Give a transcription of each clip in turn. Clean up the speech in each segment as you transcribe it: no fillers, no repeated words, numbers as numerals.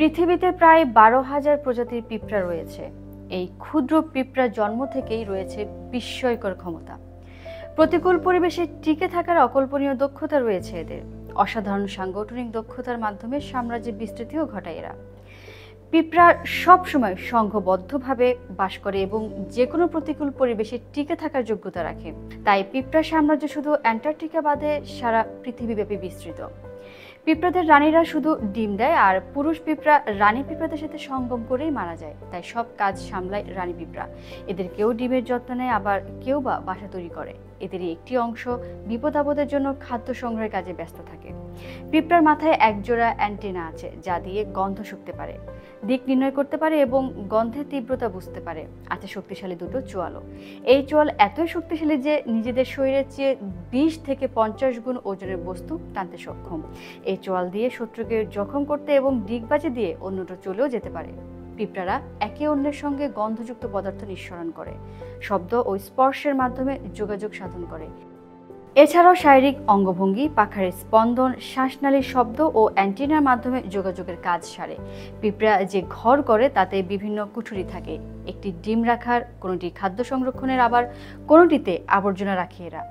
পৃথিবীতে প্রায় 12,000 প্রজাতির পিঁপড়া রয়েছে। এই ক্ষুদ্র পিঁপড়ার জন্ম থেকেই রয়েছে বিস্ময়কর ক্ষমতা। প্রতিকূল পরিবেশে টিকে থাকার অকল্পনীয় দক্ষতা রয়েছে এদের। অসাধারণ সাংগঠনিক দক্ষতার মাধ্যমে সাম্রাজ্যের বিস্তৃতিও ঘটায় এরা। পিঁপড়া সবসময় সংঘবদ্ধভাবে বাস করে এবং যে কোনো প্রতিকূল পরিবেশে টিকে থাকার যোগ্যতা রাখে। তাই পিঁপড়া সাম্রাজ্য শুধু অ্যান্টার্কটিকা বাদে সারা পৃথিবীব্যাপী বিস্তৃত। পিঁপড়াদের রানীরা শুধু ডিম দেয়, আর পুরুষ পিঁপড়া রানী পিঁপড়াদের সাথে সঙ্গম করেই মারা যায়। তাই সব কাজ সামলায় রানী পিঁপড়া। এদের কেউ ডিমের যত্ন নেয়, আবার কেউ বা বাসা তৈরি করে। এদেরই একটি অংশ বিপদ আপদের জন্য খাদ্য সংগ্রহের কাজে ব্যস্ত থাকে। পিঁপড়ার মাথায় একজোড়া অ্যান্টেনা আছে, যা দিয়ে গন্ধ শুঁকতে পারে, দিক নির্ণয় করতে পারে এবং গন্ধের তীব্রতা বুঝতে পারে। আছে শক্তিশালী দুটো চোয়ালও। এই চোয়াল এতই শক্তিশালী যে নিজেদের শরীরের চেয়ে 20 থেকে 50 গুণ ওজনের বস্তু টানতে সক্ষম। এই চোয়াল দিয়ে শত্রুকে জখম করতে এবং ডিগবাজি দিয়ে অন্যটা চলেও যেতে পারে। পিঁপড়ারা একে অন্যের সঙ্গে গন্ধযুক্ত পদার্থ নিঃসরণ করে, শব্দ ও স্পর্শের মাধ্যমে যোগাযোগ সাধন করে। এছাড়াও শারীরিক অঙ্গভঙ্গি, পাখার স্পন্দন, শ্বাসনালীর শব্দ ও অ্যান্টেনার মাধ্যমে যোগাযোগের কাজ সারে। পিঁপড়া যে ঘর করে তাতে বিভিন্ন কুঠুরি থাকে। একটি ডিম রাখার, কোনোটি খাদ্য সংরক্ষণের, আবার কোনোটিতে আবর্জনা রাখে এরা।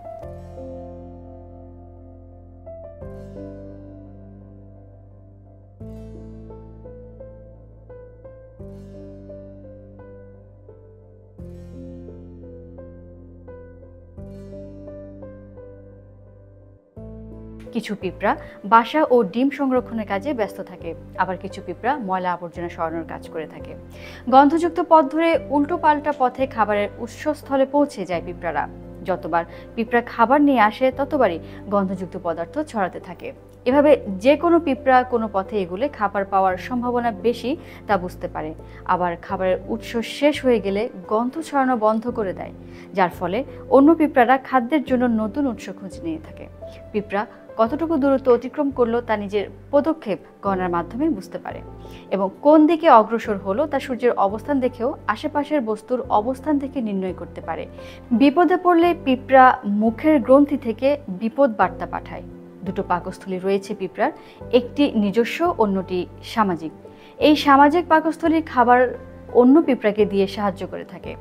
কিছু পিঁপড়া বাসা ও ডিম সংরক্ষণের কাজে ব্যস্ত থাকে, আবার কিছু পিঁপড়া ময়লা আবর্জনা সরানোর কাজ করে থাকে। গন্ধযুক্ত পথ ধরে উল্টো পাল্টা পথে খাবারের উৎসস্থলে পৌঁছে যায় পিঁপড়ারা। যতবার পিঁপড়া খাবার নিয়ে আসে ততবারই গন্ধযুক্ত পদার্থ ছড়াতে থাকে। এভাবে যে কোনো পিঁপড়া কোনো পথে এগুলে খাবার পাওয়ার সম্ভাবনা বেশি তা বুঝতে পারে। আবার খাবারের উৎস শেষ হয়ে গেলে গন্ধ ছড়ানো বন্ধ করে দেয়, যার ফলে অন্য পিঁপড়ারা খাদ্যের জন্য নতুন উৎস খুঁজে নিয়ে থাকে। পিঁপড়া কতটুকু দূরত্ব অতিক্রম করলো তা নিজের পদক্ষেপ গণনার মাধ্যমে বুঝতে পারে, এবং কোন দিকে অগ্রসর হলো তা সূর্যের অবস্থান দেখেও আশেপাশের বস্তুর অবস্থান থেকে নির্ণয় করতে পারে। বিপদে পড়লে পিঁপড়া মুখের গ্রন্থি থেকে বিপদ বার্তা পাঠায়। দুটো পাকস্থলী রয়েছে পিঁপড়ার, একটি নিজস্ব, অন্যটি সামাজিক। এই সামাজিক পাকস্থলীর খাবার অন্য পিঁপড়াকে দিয়ে সাহায্য করে থাকে।